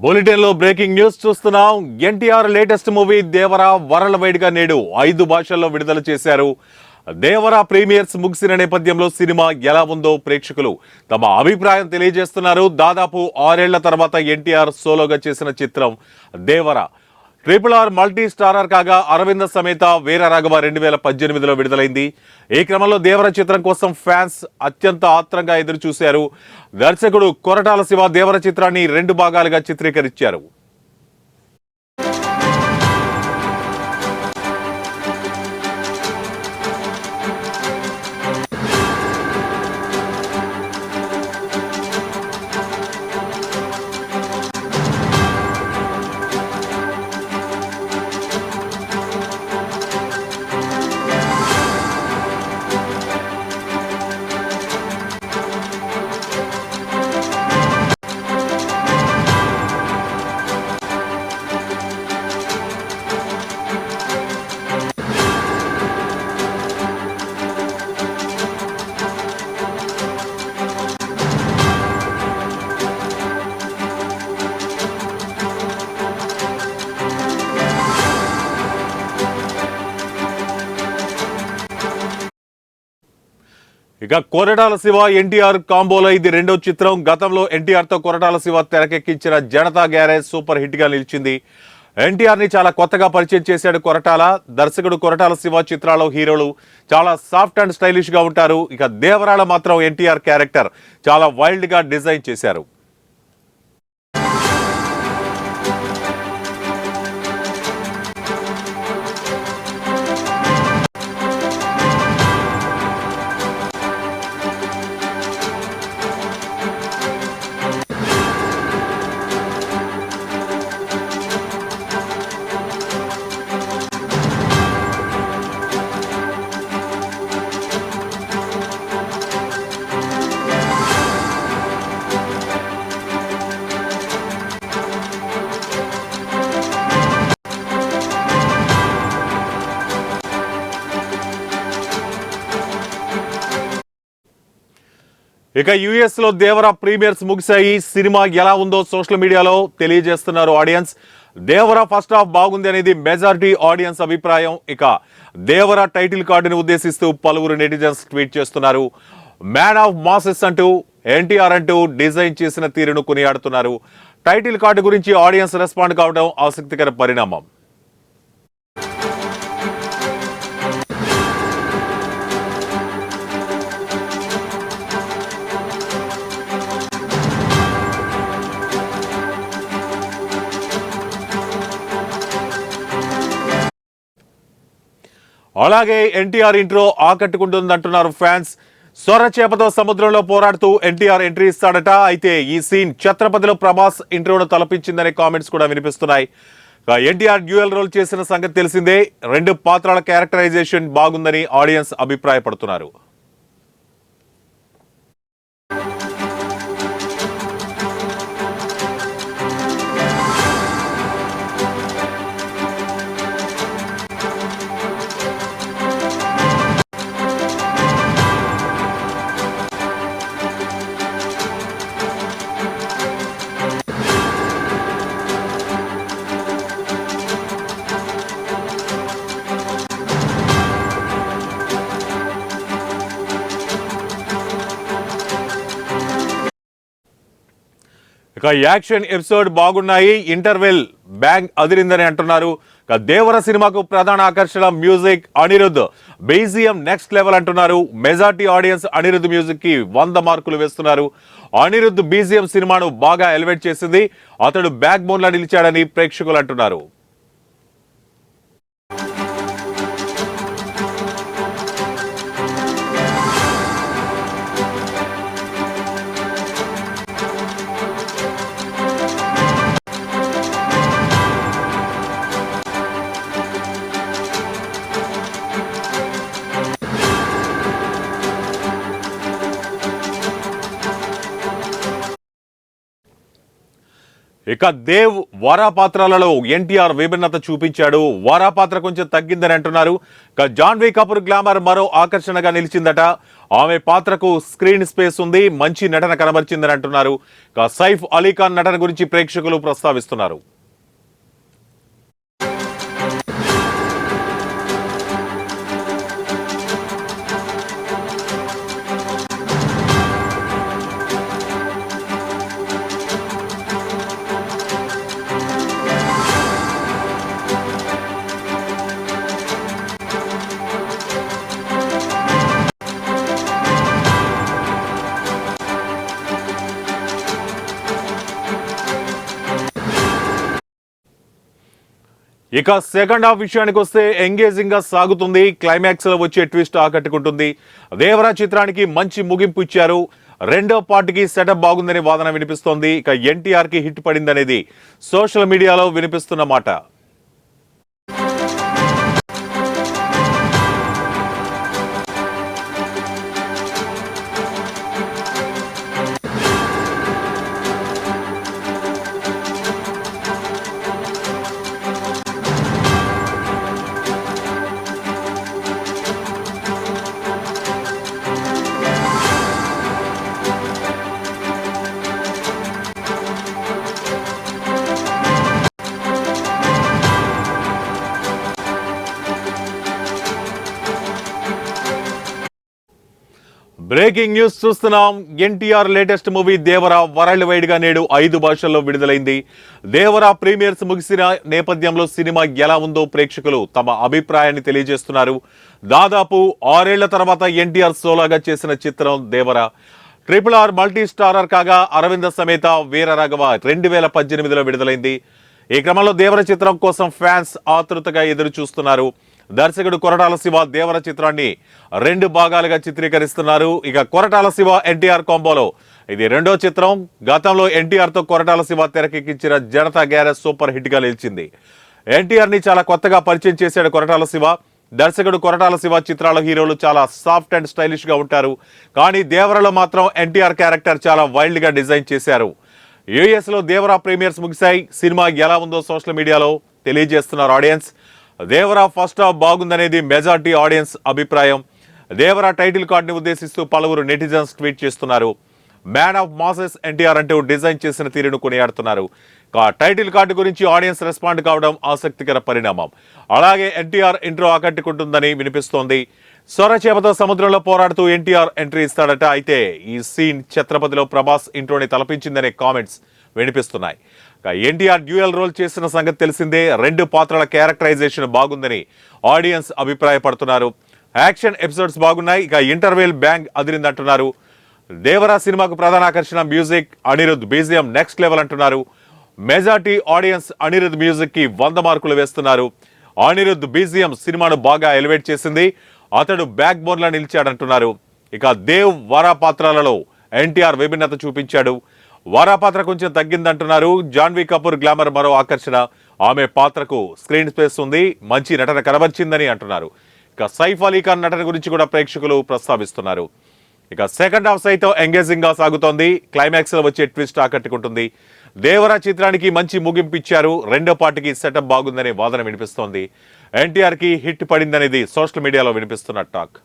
Bulletin లో breaking news చూస్తున్నాం. NTR latest movie Devara world wide గా నేడు 5 భాషల్లో విడుదల చేశారు. దేవరా ప్రీమియర్స్ ముగిసిన నేపథ్యంలో సినిమా ఎలా ఉందో ప్రేక్షకులు తమ అభిప్రాయం తెలియజేస్తున్నారు. దాదాపు 6 ఏళ్ల తర్వాత ఎన్టీఆర్ సోలోగా చేసిన చిత్రం దేవరా. RRR మల్టీ స్టారర్ కాగా అరవింద సమేత వీర రాఘవ 2018లో విడుదలైంది. ఈ క్రమంలో దేవర చిత్రం కోసం ఫ్యాన్స్ అత్యంత ఆత్రంగా ఎదురు చూశారు. దర్శకుడు కొరటాల శివ దేవర చిత్రాన్ని 2 భాగాలుగా చిత్రీకరించారు. ఇక కొరటాల శివ ఎన్టీఆర్ కాంబోలో ఇది 2వ చిత్రం. గతంలో ఎన్టీఆర్ తో కొరటాల శివ తెరకెక్కించిన జనతా గ్యారేజ్ సూపర్ హిట్ గా నిలిచింది. ఎన్టీఆర్ ని చాలా కొత్తగా పరిచయం చేశాడు కొరటాల. దర్శకుడు కొరటాల శివ చిత్రాల్లో హీరోలు చాలా సాఫ్ట్ అండ్ స్టైలిష్ గా ఉంటారు. ఇక దేవరాల మాత్రం ఎన్టీఆర్ క్యారెక్టర్ చాలా వైల్డ్ గా డిజైన్ చేశారు. ఇక యుఎస్ లో దేవరా ప్రీమియర్స్ ముగిశాయి. సినిమా ఎలా ఉందో సోషల్ మీడియాలో తెలియజేస్తున్నారు ఆడియన్స్. దేవరా ఫస్ట్ హాఫ్ బాగుంది అనేది మెజారిటీ ఆడియన్స్ అభిప్రాయం. ఇక దేవరా టైటిల్ కార్డుని ఉద్దేశిస్తూ పలువురు నెటిజన్స్ ట్వీట్ చేస్తున్నారు. మ్యాన్ ఆఫ్ మాసెస్ అంటూ ఎన్టీఆర్ అంటూ డిజైన్ చేసిన తీరును కొనియాడుతున్నారు. టైటిల్ కార్డు గురించి ఆడియన్స్ రెస్పాండ్ కావడం ఆసక్తికర పరిణామం. అలాగే ఎన్టీఆర్ ఇంట్రో ఆకట్టుకుంటుందంటున్నారు ఫ్యాన్స్. సొరచేపతో సముద్రంలో పోరాడుతూ ఎన్టీఆర్ ఎంట్రీ ఇస్తాడట. అయితే ఈ సీన్ ఛత్రపతిలో ప్రభాస్ ఇంట్రోను తలపించిందనే కామెంట్స్ కూడా వినిపిస్తున్నాయి. ఎన్టీఆర్ డ్యూయల్ రోల్ చేసిన సంగతి తెలిసిందే. 2 పాత్రల క్యారెక్టరైజేషన్ బాగుందని ఆడియన్స్ అభిప్రాయపడుతున్నారు. ఇక యాక్షన్ ఎపిసోడ్ బాగున్నాయి, ఇంటర్వెల్ బ్యాంగ్ అదిరిందని అంటున్నారు. దేవర సినిమాకు ప్రధాన ఆకర్షణ music. Anirudh BGM next level అంటున్నారు. మెజార్టీ ఆడియన్స్ అనిరుద్ మ్యూజిక్ కి 100 మార్కులు వేస్తున్నారు. అనిరుద్ బీజిఎం సినిమాను బాగా ఎలివేట్ చేసింది. అతడు బ్యాక్ బోన్ లా నిలిచాడని ప్రేక్షకులు అంటున్నారు. ఇక దేవ్ వారా పాత్రలలో ఎన్టీఆర్ విభిన్నత చూపించాడు. వారా పాత్ర కొంచెం తగ్గిందని అంటున్నారు. ఇక జాన్వీ కపూర్ గ్లామర్ మరో ఆకర్షణగా నిలిచిందట. ఆమె పాత్రకు స్క్రీన్ స్పేస్ ఉంది, మంచి నటన కనబరిచిందని అంటున్నారు. ఇక సైఫ్ అలీ ఖాన్ నటన గురించి ప్రేక్షకులు ప్రస్తావిస్తున్నారు. ఇక సెకండ్ హాఫ్ విషయానికి వస్తే ఎంగేజింగ్ గా సాగుతుంది. క్లైమాక్స్ లో వచ్చే ట్విస్ట్ ఆకట్టుకుంటుంది. దేవరా చిత్రానికి మంచి ముగింపు ఇచ్చారు. రెండో పార్ట్కి సెటప్ బాగుందని వాదన వినిపిస్తోంది. ఇక ఎన్టీఆర్ కి హిట్ పడిందనేది సోషల్ మీడియాలో వినిపిస్తున్న మాట. బ్రేకింగ్ న్యూస్ చూస్తున్నాం. NTR latest movie Devara world wide గా నేడు 5 భాషల్లో విడుదలైంది. దేవరా ప్రీమియర్స్ ముగిసిన నేపథ్యంలో సినిమా ఎలా ఉందో ప్రేక్షకులు తమ అభిప్రాయాన్ని తెలియజేస్తున్నారు. దాదాపు 6 ఏళ్ల తర్వాత ఎన్టీఆర్ సోలోగా చేసిన చిత్రం దేవరా. RRR మల్టీ స్టారర్ కాగా అరవింద సమేత వీర రాఘవ 2018లో విడుదలైంది. ఈ క్రమంలో దేవర చిత్రం కోసం ఫ్యాన్స్ ఆతృతగా ఎదురు చూస్తున్నారు. దర్శకుడు కొరటాల శివ దేవర చిత్రాన్ని 2 భాగాలుగా చిత్రీకరిస్తున్నారు. ఇక కొరటాల శివ ఎన్టీఆర్ కాంబోలో ఇది రెండో చిత్రం. గతంలో ఎన్టీఆర్ తో కొరటాల శివ తెరకెక్కించిన జనతా గ్యారేజ్ సూపర్ హిట్ గా నిలిచింది. ఎన్టీఆర్ ని చాలా కొత్తగా పరిచయం చేశాడు కొరటాల శివ. దర్శకుడు కొరటాల శివ చిత్రాల హీరోలు చాలా సాఫ్ట్ అండ్ స్టైలిష్ గా ఉంటారు. కానీ దేవరలో మాత్రం ఎన్టీఆర్ క్యారెక్టర్ చాలా వైల్డ్ గా డిజైన్ చేశారు. యుఎస్ లో దేవరా ప్రీమియర్స్ ముగిశాయి. సినిమా ఎలా ఉందో సోషల్ మీడియాలో తెలియజేస్తున్నారు ఆడియన్స్. దేవరా ఫస్ట్ హాఫ్ బాగుందనేది మెజార్టీ ఆడియన్స్ అభిప్రాయం. దేవరా టైటిల్ కార్డుని ఉద్దేశిస్తూ పలువురు నెటిజన్స్ ట్వీట్ చేస్తున్నారు. మ్యాన్ ఆఫ్ మాసెస్ ఎన్టీఆర్ అంటూ డిజైన్ చేసిన తీరును కొనియాడుతున్నారు. టైటిల్ కార్డు గురించి ఆడియన్స్ రెస్పాండ్ కావడం ఆసక్తికర పరిణామం. అలాగే ఎన్టీఆర్ ఇంట్రో ఆకట్టుకుంటుందని వినిపిస్తోంది. సొరచేపతో సముద్రంలో పోరాడుతూ ఎన్టీఆర్ ఎంట్రీ ఇస్తాడట. అయితే ఈ సీన్ ఛత్రపతిలో ప్రభాస్ ఇంట్రోని తలపించిందనే కామెంట్స్ వినిపిస్తున్నాయి. ఎన్టీఆర్ డ్యూయల్ రోల్ చేసిన సంగతి తెలిసిందే. 2 పాత్రల క్యారెక్టరైజేషన్ బాగుందని ఆడియన్స్ అభిప్రాయపడుతున్నారు. యాక్షన్ ఎపిసోడ్స్ బాగున్నాయి. ఇక ఇంటర్వెల్ బ్యాంగ్ అదిరిందంటున్నారు. దేవరా సినిమాకు ప్రధాన ఆకర్షణ music. Anirudh BGM next level అంటున్నారు. మెజార్టీ ఆడియన్స్ అనిరుద్ మ్యూజిక్ కి 100 మార్కులు వేస్తున్నారు. అనిరుద్ బీజిఎం సినిమాను బాగా ఎలివేట్ చేసింది. అతడు బ్యాక్ బోన్ లా నిలిచాడంటున్నారు. ఇక దేవ్ వారా పాత్రలలో ఎన్టీఆర్ విభిన్నత చూపించాడు. వారా పాత్ర కొంచెం తగ్గిందంటున్నారు. జాన్వీ కపూర్ గ్లామర్ మరో ఆకర్షణ. ఆమె పాత్రకు స్క్రీన్ స్పేస్ ఉంది, మంచి నటన కనబర్చిందని అంటున్నారు. ఇక సైఫ్ అలీ ఖాన్ నటన గురించి కూడా ప్రేక్షకులు ప్రస్తావిస్తున్నారు. ఇక సెకండ్ హాఫ్ సైతం ఎంగేజింగ్ గా సాగుతోంది. క్లైమాక్స్ లో వచ్చే ట్విస్ట్ ఆకట్టుకుంటుంది. దేవరా చిత్రానికి మంచి ముగింపు ఇచ్చారు. రెండో పార్టీకి సెటప్ బాగుందనే వాదన వినిపిస్తోంది. ఎన్టీఆర్ కి హిట్ పడిందనేది సోషల్ మీడియాలో వినిపిస్తున్న టాక్.